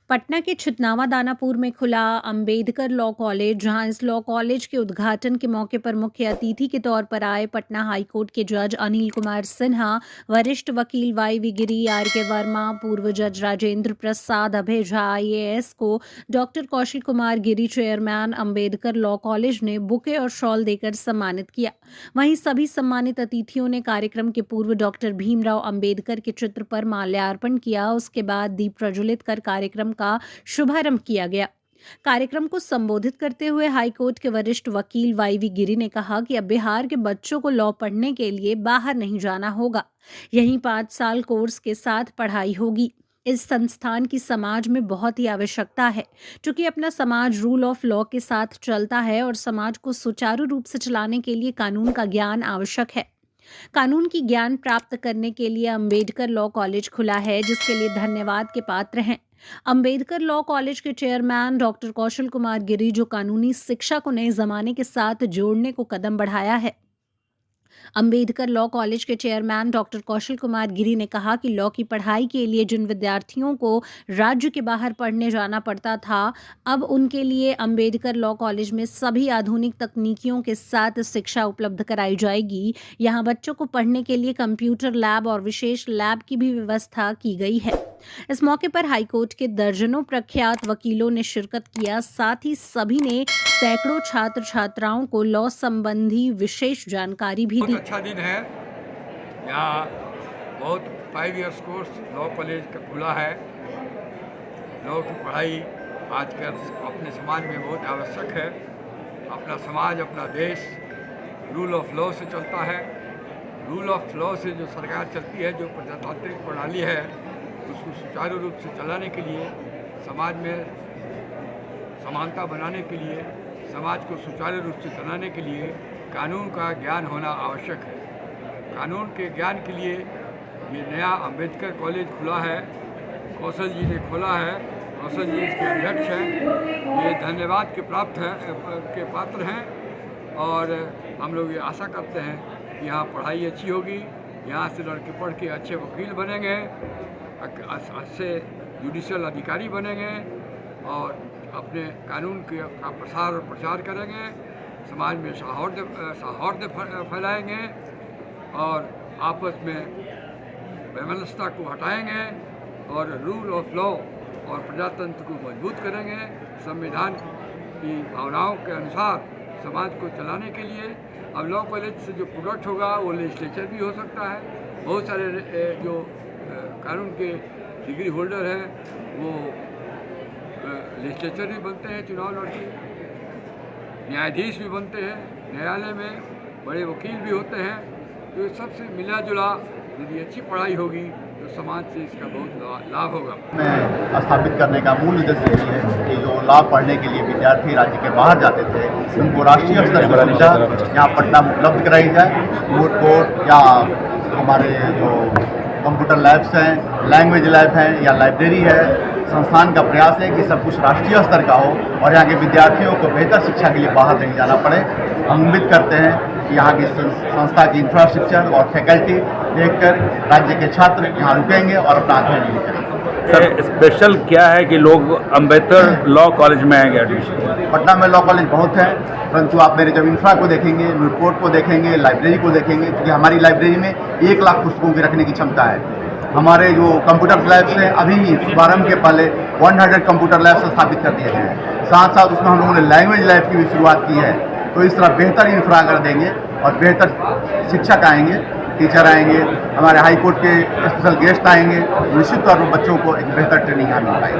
पटना के छितनावा दानापुर में खुला अंबेडकर लॉ कॉलेज, जहां इस लॉ कॉलेज के उद्घाटन के मौके पर मुख्य अतिथि के तौर पर आए पटना हाईकोर्ट के जज अनिल कुमार सिन्हा, वरिष्ठ वकील वाई गिरी, आर के वर्मा, पूर्व जज राजेंद्र प्रसाद, अभय झा IAS को doctor Kaushal Kumar Giri, chairman Ambedkar law college ने बुके और शॉल देकर सम्मानित किया। वहीं सभी सम्मानित अतिथियों ने कार्यक्रम के पूर्व डॉक्टर भीमराव अंबेडकर के चित्र पर माल्यार्पण किया। उसके बाद दीप प्रज्वलित कर कार्यक्रम का शुभारंभ किया गया। कार्यक्रम को संबोधित करते हुए हाईकोर्ट के वरिष्ठ वकील वाई गिरी ने कहा कि अब बिहार के बच्चों को लॉ पढ़ने के लिए बाहर नहीं जाना होगा, यहीं 5 साल कोर्स के साथ पढ़ाई होगी। इस संस्थान की समाज में बहुत ही आवश्यकता है, क्योंकि अपना समाज रूल ऑफ लॉ के साथ चलता है और समाज को सुचारू रूप से चलाने के लिए कानून का ज्ञान आवश्यक है। कानून की ज्ञान प्राप्त करने के लिए अंबेडकर लॉ कॉलेज खुला है, जिसके लिए धन्यवाद के पात्र हैं अंबेडकर लॉ कॉलेज के चेयरमैन डॉक्टर कौशल कुमार गिरी, जो कानूनी शिक्षा को नए जमाने के साथ जोड़ने को कदम बढ़ाया है। अंबेडकर लॉ कॉलेज के चेयरमैन डॉक्टर कौशल कुमार गिरी ने कहा कि लॉ की पढ़ाई के लिए जिन विद्यार्थियों को राज्य के बाहर पढ़ने जाना पड़ता था, अब उनके लिए अंबेडकर लॉ कॉलेज में सभी आधुनिक तकनीकियों के साथ शिक्षा उपलब्ध कराई जाएगी। यहाँ बच्चों को पढ़ने के लिए कंप्यूटर लैब और विशेष लैब की भी व्यवस्था की गई है। इस मौके पर हाईकोर्ट के दर्जनों प्रख्यात वकीलों ने शिरकत किया। साथ ही सभी ने सैकड़ों छात्र छात्राओं को लॉ संबंधी विशेष जानकारी भी दी। बहुत अच्छा दिन है। यहाँ बहुत 5 इयर्स कोर्स लॉ कॉलेज का खुला है। लॉ की पढ़ाई आजकल अपने समाज में बहुत आवश्यक है। अपना समाज, अपना देश रूल ऑफ लॉ से चलता है। रूल ऑफ लॉ से जो सरकार चलती है, जो प्रजातांत्रिक प्रणाली है, उसको सुचारू रूप से चलाने के लिए, समाज में समानता बनाने के लिए, समाज को सुचारू रूप से चलाने के लिए कानून का ज्ञान होना आवश्यक है। कानून के ज्ञान के लिए ये नया अंबेडकर कॉलेज खुला है, कौशल जी ने खोला है। कौशल जी इसके अध्यक्ष हैं। ये धन्यवाद के पात्र हैं और हम लोग ये आशा करते हैं कि यहाँ पढ़ाई अच्छी होगी, यहाँ से लड़के पढ़ के अच्छे वकील बनेंगे, अच्छे जुडिशियल अधिकारी बनेंगे और अपने कानून का प्रसार और प्रचार करेंगे, समाज में सौहार्द फैलाएंगे और आपस में वैमनस्यता को हटाएंगे और रूल ऑफ लॉ और प्रजातंत्र को मजबूत करेंगे। संविधान की भावनाओं के अनुसार समाज को चलाने के लिए अब लॉ कॉलेज से जो प्रोडक्ट होगा वो लेजिस्लेचर भी हो सकता है। बहुत सारे जो कानून के डिग्री होल्डर हैं वो लेजिस्लेचर भी बनते हैं, चुनाव लड़के, न्यायाधीश भी बनते हैं, न्यायालय में बड़े वकील भी होते हैं। तो सबसे मिला जुला यदि अच्छी पढ़ाई होगी तो समाज से इसका बहुत लाभ होगा। में स्थापित करने का मूल उद्देश्य ये है कि जो लाभ पढ़ने के लिए विद्यार्थी राज्य के बाहर जाते थे, उनको राष्ट्रीय स्तर की सुविधा यहाँ पटना में उपलब्ध कराई जाए। मूड कोर्ट या हमारे जो कंप्यूटर लैब्स हैं, लैंग्वेज लैब हैं या लाइब्रेरी है, संस्थान का प्रयास है कि सब कुछ राष्ट्रीय स्तर का हो और यहाँ के विद्यार्थियों को बेहतर शिक्षा के लिए बाहर नहीं जाना पड़े। हम उम्मीद करते हैं कि यहाँ की संस्था की इंफ्रास्ट्रक्चर और फैकल्टी देखकर राज्य के छात्र यहाँ रुकेंगे और अपना अध्ययन करेंगे। सर, स्पेशल क्या है कि लोग अंबेडकर लॉ कॉलेज में आएंगे एडमिशन? पटना में लॉ कॉलेज बहुत है, परंतु आप मेरे जब इंफ्रा को देखेंगे, रिपोर्ट को देखेंगे, लाइब्रेरी को देखेंगे, क्योंकि हमारी लाइब्रेरी में 1 लाख पुस्तकों की रखने की क्षमता है। हमारे जो कंप्यूटर लैब्स हैं, अभी शुभारंभ के पहले 100 कंप्यूटर लैब्स स्थापित कर दिए गए हैं। साथ साथ उसमें हम लोगों ने लैंग्वेज लैब की भी शुरुआत की है। तो इस तरह बेहतर इंफ्रा कर देंगे और बेहतर शिक्षक आएंगे, टीचर आएंगे, हमारे हाई कोर्ट के स्पेशल गेस्ट आएंगे, निश्चित तौर पर बच्चों को एक बेहतर ट्रेनिंग मिल पाएगी।